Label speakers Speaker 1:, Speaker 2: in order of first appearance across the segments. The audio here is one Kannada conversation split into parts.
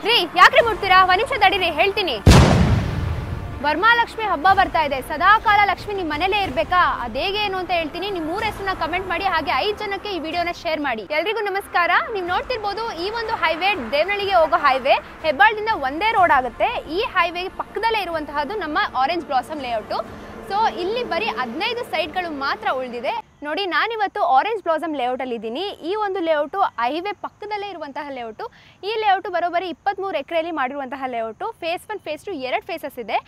Speaker 1: ರೀ ಯಾಕ್ರಿ ಮುಟ್ತೀರಾ? ಒಂದ್ ನಿಮಿಷ ತಡೀರಿ, ಹೇಳ್ತೀನಿ. ವರಮಹಾಲಕ್ಷ್ಮಿ ಹಬ್ಬ ಬರ್ತಾ ಇದೆ. ಸದಾಕಾಲ ಲಕ್ಷ್ಮಿ ನಿಮ್ಮ ಮನೇಲೇ ಇರ್ಬೇಕಾ? ಅದೇಗೆ ಏನು ಅಂತ ಹೇಳ್ತೀನಿ. ನಿಮ್ಮ ಊರ ಹೆಸರನ್ನ ಕಮೆಂಟ್ ಮಾಡಿ, ಹಾಗೆ 5 ಜನಕ್ಕೆ ಈ ವಿಡಿಯೋನ ಶೇರ್ ಮಾಡಿ. ಎಲ್ರಿಗೂ ನಮಸ್ಕಾರ. ನೀವು ನೋಡ್ತಿರ್ಬೋದು, ಈ ಒಂದು ಹೈವೇ ದೇವನಹಳ್ಳಿಗೆ ಹೋಗೋ ಹೈವೇ. ಹೆಬ್ಬಾಳದಿಂದ ಒಂದೇ ರೋಡ್ ಆಗುತ್ತೆ. ಈ ಹೈವೇ ಪಕ್ಕದಲ್ಲೇ ಇರುವಂತಹದ್ದು ನಮ್ಮ ಆರೆಂಜ್ ಬ್ಲಾಸಮ್ ಲೇಔಟ್. ಸೊ ಇಲ್ಲಿ ಬರೀ 15 ಸೈಟ್ಗಳು ಮಾತ್ರ ಉಳಿದಿದೆ. ನೋಡಿ, ನಾನಿವತ್ತು ಆರೆಂಜ್ ಬ್ಲಾಸಮ್ ಲೇಔಟ್ ಅಲ್ಲಿ ಇದ್ದೀನಿ. ಈ ಒಂದು ಲೇಔಟು ಹೈವೇ ಪಕ್ಕದಲ್ಲೇ ಇರುವಂತಹ ಲೇಔಟು. ಈ ಲೇಔಟು ಬರೋಬ್ಬರಿ 23 ಎಕರೆಯಲ್ಲಿ ಮಾಡಿರುವಂತಹ ಲೇಔಟು. ಫೇಸ್ 1 ಫೇಸ್ 2 2 ಫೇಸಸ್ ಇದೆ.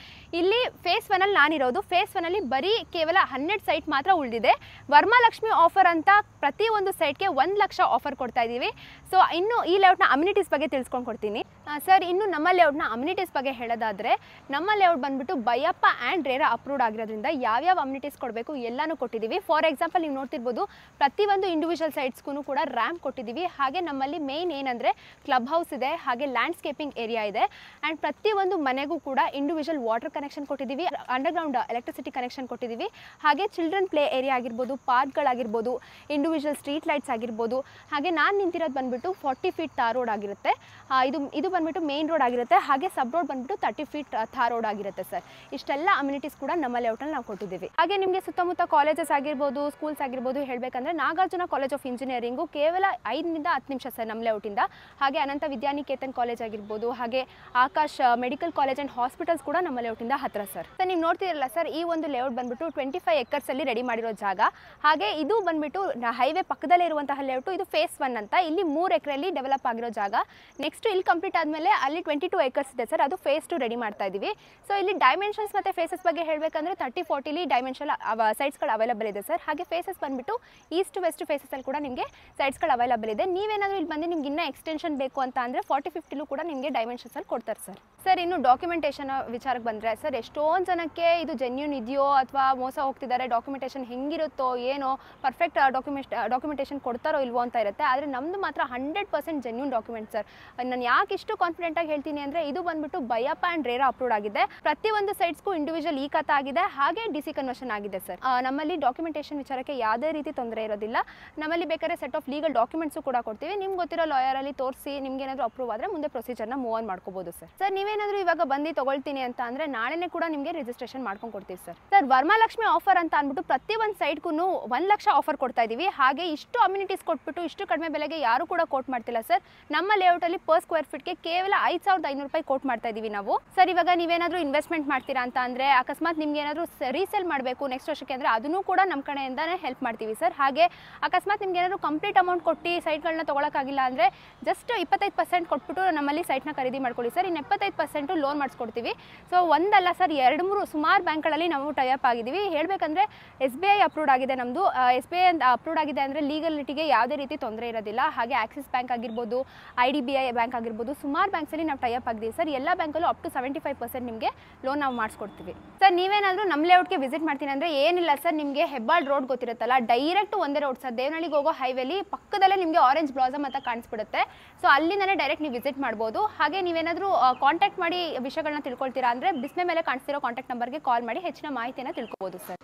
Speaker 1: ಇಲ್ಲಿ ಫೇಸ್ 1 ಅಲ್ಲಿ ನಾನಿರೋದು. ಫೇಸ್ 1 ಅಲ್ಲಿ ಬರೀ ಕೇವಲ 12 ಸೈಟ್ ಮಾತ್ರ ಉಳಿದಿದೆ. ವರಮಹಾಲಕ್ಷ್ಮಿ ಆಫರ್ ಅಂತ ಪ್ರತಿ ಒಂದು ಸೈಟ್ಗೆ 1 ಲಕ್ಷ ಆಫರ್ ಕೊಡ್ತಾ ಇದ್ದೀವಿ. ಸೊ ಇನ್ನು ಈ ಲೇಔಟ್ನ ಅಮ್ಯುನಿಟೀಸ್ ಬಗ್ಗೆ ತಿಳ್ಸ್ಕೊಂಡು ಕೊಡ್ತೀನಿ ಸರ್. ಇನ್ನು ನಮ್ಮ ಲೇಔಟ್ನ ಅಮ್ಯುನಿಟೀಸ್ ಬಗ್ಗೆ ಹೇಳೋದಾದ್ರೆ, ನಮ್ಮ ಲೇಔಟ್ ಬಂದ್ಬಿಟ್ಟು ಬೈಯಪ್ಪ ಆ್ಯಂಡ್ ರೇರಾ ಅಪ್ರೂವ್ಡ್ ಆಗಿರೋದ್ರಿಂದ ಯಾವ್ಯಾವ ಅಮ್ಯುನಿಟೀಸ್ ಕೊಡಬೇಕು ಎಲ್ಲಾನು ಕೊಟ್ಟಿದ್ದೀವಿ. ಫಾರ್ ಎಕ್ಸಾಂಪಲ್, ನೀವು ನೋಡ್ತಿರ್ಬೋದು, ಪ್ರತಿಯೊಂದು ಇಂಡಿವಿಜುವಲ್ ಸೈಟ್ಸ್ಗೂ ಕೂಡ ರ್ಯಾಂಪ್ ಕೊಟ್ಟಿದ್ದೀವಿ. ಹಾಗೆ ನಮ್ಮಲ್ಲಿ ಮೇನ್ ಏನಂದರೆ ಕ್ಲಬ್ ಹೌಸ್ ಇದೆ, ಹಾಗೆ ಲ್ಯಾಂಡ್ಸ್ಕೇಪಿಂಗ್ ಏರಿಯಾ ಇದೆ. ಆ್ಯಂಡ್ ಪ್ರತಿಯೊಂದು ಮನೆಗೂ ಕೂಡ ಇಂಡಿವಿಜುವಲ್ ವಾಟರ್ ಕನೆಕ್ಷನ್ ಕೊಟ್ಟಿದ್ದೀವಿ, ಅಂಡರ್ಗ್ರೌಂಡ್ ಎಲೆಕ್ಟ್ರಿಸಿಟಿ ಕನೆಕ್ಷನ್ ಕೊಟ್ಟಿದ್ದೀವಿ. ಹಾಗೆ ಚಿಲ್ಡ್ರನ್ ಪ್ಲೇ ಏರಿಯಾ ಆಗಿರ್ಬೋದು, ಪಾರ್ಕ್ಗಳಾಗಿರ್ಬೋದು, ಇಂಡಿವಿಜುವಲ್ ಸ್ಟ್ರೀಟ್ ಲೈಟ್ಸ್ ಆಗಿರ್ಬೋದು. ಹಾಗೆ ನಾನು ನಿಂತಿರೋದು ಬಂದ್ಬಿಟ್ಟು 40 ಫೀಟ್ ತಾರ್ ರೋಡ್ ಆಗಿರುತ್ತೆ. ಇದು ಬಂದ್ಬಿಟ್ಟು ಮೇನ್ ರೋಡ್ ಆಗಿರುತ್ತೆ. ಹಾಗೆ ಸಬ್ ರೋಡ್ ಬಂದ್ಬಿಟ್ಟು 30 ಫೀಟ್ ತಾರ್ ರೋಡ್ ಆಗಿರುತ್ತೆ ಸರ್. ಇಷ್ಟೆಲ್ಲ ಅಮ್ಯುನಿಟೀಸ್ ಕೂಡ ನಮ್ಮ ಲೇಔಟಲ್ಲಿ ನಾವು ಕೊಟ್ಟಿದ್ದೀವಿ. ಹಾಗೆ ನಿಮಗೆ ಸುತ್ತಮುತ್ತ ಕಾಲೇಜಸ್ ಆಗಿರ್ಬೋದು, ಸ್ಕೂಲ್ಸ್ ಆಗಿರ್ಬೋದು ಹೇಳಬೇಕಂದ್ರೆ, ನಾಗಾರ್ಜುನ ಕಾಲೇಜ್ ಆಫ್ ಇಂಜಿನಿಯರಿಂಗು ಕೇವಲ 5 ನಿಂದ 10 ನಿಮಿಷ ಸರ್ ನಮ್ಮ ಲೇಔಟಿಂದ. ಹಾಗೆ ಅನಂತ ವಿದ್ಯಾನಿಕೇತನ್ ಕಾಲೇಜ್ ಆಗಿರ್ಬೋದು, ಹಾಗೆ Akash medical college and hospitals ಕೂಡ ನಮ್ಮ ಲೇಔಟಿಂದ ಹತ್ತಿರ ಸರ್. ನೀವು ನೋಡ್ತಿರಲ್ಲ ಸರ್, ಈ ಒಂದು ಲೇಔಟ್ ಬಂದ್ಬಿಟ್ಟು 25 ಎಕರ್ಸ್ ಅಲ್ಲಿ ರೆಡಿ ಮಾಡಿರೋ ಜಾಗ. ಹಾಗೆ ಇದು ಬಂದ್ಬಿಟ್ಟು ಹೈವೇ ಪಕ್ಕದಲ್ಲೇ ಇರುವಂತಹ ಲೇಔಟು. ಇದು ಫೇಸ್ 1 ಅಂತ. ಇಲ್ಲಿ 3 ಎಕರೆಯಲ್ಲಿ ಡೆವಲಪ್ ಆಗಿರೋ ಜಾಗ. ನೆಕ್ಸ್ಟ್ ಇಲ್ಲಿ ಕಂಪ್ಲೀಟ್ ಆದಮೇಲೆ ಅಲ್ಲಿ 22 ಎಕರ್ಸ್ ಇದೆ ಸರ್. ಅದು ಫೇಸ್ 2 ರೆಡಿ ಮಾಡ್ತಾ ಇದ್ದೀವಿ. ಸೊ ಇಲ್ಲಿ ಡೈಮೆನ್ಷನ್ಸ್ ಮತ್ತು ಫೇಸಸ್ ಬಗ್ಗೆ ಹೇಳಬೇಕಂದ್ರೆ 30-40 ಡೈಮೆನ್ಷನ್ ಸೈಟ್ಸ್ಗಳು ಅವೈಲೇಬಲ್ ಇದೆ ಸರ್. ಹಾಗೆ ಫೇಸಸ್ ಬಂದ್ಬಿಟ್ಟು ಈಸ್ಟ್ ವೆಸ್ಟ್ ಫೇಸಸಲ್ಲಿ ಕೂಡ ನಿಮಗೆ ಸೈಟ್ಸ್ಗಳು ಅವೈಲೇಬಲ್ ಇದೆ. ನೀವೇನಾದರೂ ಇಲ್ಲಿ ಬಂದು ನಿಮ್ಗೆ ಇನ್ನೂ ಎಕ್ಸ್ಟೆನ್ಷನ್ ಬೇಕು ಅಂತ ಅಂದರೆ 40-50 ಕೂಡ ನಿಮಗೆ ಡೈಮೆನ್ಷನ್ಸಲ್ಲಿ ಕೊಡ್ತಾರೆ ಸರ್. ಸರ್ ಇನ್ನು ಡಾಕ್ಯುಮೆಂಟೇಷನ್ ವಿಚಾರಕ್ಕೆ ಬಂದರೆ ಸರ್, ಎಷ್ಟೊಂದು ಜನಕ್ಕೆ ಇದು ಜೆನ್ಯೂನ್ ಇದೆಯೋ ಅಥವಾ ಮೋಸ ಹೋಗ್ತಿದ್ದಾರೆ, ಡಾಕ್ಯುಮೆಂಟೇಷನ್ ಹೆಂಗಿರುತ್ತೋ ಏನೋ, ಪರ್ಫೆಕ್ಟ್ ಡಾಕ್ಯುಮೆಂಟೇಷನ್ ಕೊಡ್ತಾರೋ ಇಲ್ವೋ ಅಂತ ಇರುತ್ತೆ. ಆದರೆ ನಮ್ಮದು ಮಾತ್ರ 100% ಜೆನ್ಯೂನ್ ಡಾಕ್ಯುಮೆಂಟ್ ಸರ್. ನಾನು ಯಾಕೆ ಇಷ್ಟು ಕಾನ್ಫಿಡೆಂಟಾಗಿ ಹೇಳ್ತೀನಿ ಅಂದರೆ, ಇದು ಬಂದ್ಬಿಟ್ಟು ಬೈಯಪ್ಪ ಆ್ಯಂಡ್ ರೇರಾ ಅಪ್ರೂವ್ಡ್ ಆಗಿದೆ. ಪ್ರತಿಯೊಂದು ಸೈಟ್ಸ್ಗೂ ಇಂಡಿವಿಜುವಲ್ ಈ ಖಾತಾ ಆಗಿದೆ, ಹಾಗೆ DC ಕನ್ವರ್ಷನ್ ಆಗಿದೆ ಸರ್. ನಮ್ಮಲ್ಲಿ ಡಾಕ್ಯುಮೆಂಟೇಷನ್ ವಿಚಾರಕ್ಕೆ ಯಾವುದೇ ರೀತಿ ತೊಂದರೆ ಇರೋದಿಲ್ಲ. ನಮ್ಮಲ್ಲಿ ಬೇಕಾದ್ರೆ ಸೆಟ್ ಆಫ್ ಲೀಗಲ್ ಡಾಕ್ಯುಮೆಂಟ್ಸು ಕೂಡ ಕೊಡ್ತೀವಿ. ನಿಮ್ಗೆ ಗೊತ್ತಿರೋ ಲಾಯರಲ್ಲಿ ತೋರಿಸಿ ನಿಮ್ಗೆ ಏನಾದರೂ ಅಪ್ರೂವ್ ಆದರೆ ಮುಂದೆ ಪ್ರೊಸೀಜರ್ನ ಮೂವ್ ಆನ್ ಮಾಡ್ಕೋಬೋದು ಸರ್. ಸರ್ ನೀವೇನಾದರೂ ಇವಾಗ ಬಂದು ತೊಗೊಳ್ತೀನಿ ಅಂತ ಅಂದರೆ ನಾಳೆನೇ ಕೂಡ ನಿಮಗೆ ರಿಜಿಸ್ಟ್ರೇಷನ್ ಮಾಡ್ಕೊಂಡು ಕೊಡ್ತೀವಿ ಸರ್. ಸರ್ ವರಮಹಾಲಕ್ಷ್ಮಿ ಆಫರ್ ಅಂತ ಅಂದ್ಬಿಟ್ಟು ಪ್ರತಿಯೊಂದು ಸೈಟ್ಗೂ 1 ಲಕ್ಷ ಆಫರ್ ಕೊಡ್ತಾ ಇದ್ದೀವಿ. ಹಾಗೆ ಇಷ್ಟು ಅಮ್ಯುನಿಟೀಸ್ ಕೊಟ್ಬಿಟ್ಟು ಇಷ್ಟು ಕಡಿಮೆ ಬೆಲೆಗೆ ಯಾರು ಕೂಡ ಕೋಟ್ ಮಾಡ್ತಿಲ್ಲ ಸರ್. ನಮ್ಮ ಲೇಔಟಲ್ಲಿ ಪರ್ ಸ್ಕ್ವೇರ್ ಫೀಟ್ಗೆ ಕೇವಲ 5,500 ರೂಪಾಯಿ ಕೋಟ್ ಮಾಡ್ತಾ ಇದ್ದೀವಿ ನಾವು ಸರ್. ಇವಾಗ ನೀವೇನಾದರೂ ಇನ್ವೆಸ್ಟ್ಮೆಂಟ್ ಮಾಡ್ತೀರಾ ಅಂತ ಅಂದರೆ, ಅಕಸ್ಮಾತ್ ನಿಮ್ಗೆ ಏನಾದರೂ ರೀಸೇಲ್ ಮಾಡಬೇಕು ನೆಕ್ಸ್ಟ್ ವರ್ಷಕ್ಕೆ ಅಂದರೆ, ಅದನ್ನು ಕೂಡ ನಮ್ಮ ಕಡೆಯಿಂದನೇ ಹೆಲ್ಪ್ ಮಾಡ್ತೀವಿ ಸರ್. ಹಾಗೆ ಅಕಸ್ಮಾತ್ ನಿಮ್ಗೆ ಏನಾದರೂ ಕಂಪ್ಲೀಟ್ ಅಮೌಂಟ್ ಕೊಟ್ಟು ಸೈಟ್ಗಳನ್ನ ತೊಗೊಳಕ್ಕಾಗಿಲ್ಲ ಅಂದರೆ, ಜಸ್ಟ್ 25% ಕೊಟ್ಬಿಟ್ಟು ನಮ್ಮಲ್ಲಿ ಸೈಟ್ನ ಖರೀದಿ ಮಾಡ್ಕೊಳ್ಳಿ ಸರ್. ಇನ್ನು 75% ಲೋನ್ ಮಾಡಿಸ್ಕೊಡ್ತೀವಿ. ಸೊ ಒಂದಲ್ಲ ಸರ್, 2-3 ಸುಮಾರು ಬ್ಯಾಂಕ್ಗಳಲ್ಲಿ ನಾವು ಟೈಅಪ್ ಆಗಿದ್ದೀವಿ. ಹೇಳಬೇಕಂದ್ರೆ SBI ಅಪ್ರೂವ್ಡ್ ಆಗಿದೆ ನಮ್ಮದು. SBI ಅಂತ ಅಪ್ರೂವ್ಡ್ ಆಗಿದೆ ಅಂದರೆ ಲೀಗಲಿಟಿಗೆ ಯಾವುದೇ ರೀತಿ ತೊಂದರೆ ಇರೋದಿಲ್ಲ. ಹಾಗೆ ಆಕ್ಸಿಸ್ ಬ್ಯಾಂಕ್ ಆಗಿರ್ಬೋದು, IDBI ಬ್ಯಾಂಕ್ ಆಗಿರ್ಬೋದು, ಸುಮಾರು ಬ್ಯಾಂಕ್ಸಲ್ಲಿ ನಾವು ಟೈಅಪ್ ಆಗಿದ್ದೀವಿ ಸರ್. ಎಲ್ಲ ಬ್ಯಾಂಕಲ್ಲೂ ಅಪ್ ಟು 75% ನಿಮಗೆ ಲೋನ್ ನಾವು ಮಾಡಿಸ್ಕೊಡ್ತೀವಿ ಸರ್. ನೀವೇನಾದರೂ ನಮ್ಮ ಲೇಔಟ್ಗೆ ವಿಸಿಟ್ ಮಾಡ್ತೀನಿ ಅಂದರೆ ಏನಿಲ್ಲ ಸರ್, ನಿಮಗೆ ಹೆಬ್ಬಾಳ್ ರೋಡ್ ಗೊತ್ತಿರುತ್ತಲ್ಲ, ಡೈರೆಕ್ಟ್ ಒಂದೇ ರೋಡ್ ಸರ್. ದೇವನಹಳ್ಳಿಗೆ ಹೋಗೋ ಹೈವೇಲಿ ಪಕ್ಕದಲ್ಲೇ ನಿಮಗೆ ಆರೆಂಜ್ ಬ್ಲಾಸಮ್ ಅಂತ ಕಾಣಿಸ್ಬಿಡುತ್ತೆ. ಸೊ ಅಲ್ಲಿಂದನೇ ಡೈರೆಕ್ಟ್ ನೀವು ವಿಸಿಟ್ ಮಾಡ್ಬೋದು. ಹಾಗೆ ನೀವೇನಾದರೂ ಕಾಂಟ್ಯಾಕ್ಟ್ ಮಾಡಿ ವಿಷಯಗಳನ್ನ ತಿಳ್ಕೊಳ್ತೀರಾ ಅಂದರೆ, ಡಿಸ್ಪ್ಲೇ ಮೇಲೆ ಕಾಣಿಸ್ತಿರೋ ಕಾಂಟ್ಯಾಕ್ಟ್ ನಂಬರ್ಗೆ ಕಾಲ್ ಮಾಡಿ ಹೆಚ್ಚಿನ ಮಾಹಿತಿಯನ್ನು ತಿಳ್ಕೊಬೋದು ಸರ್.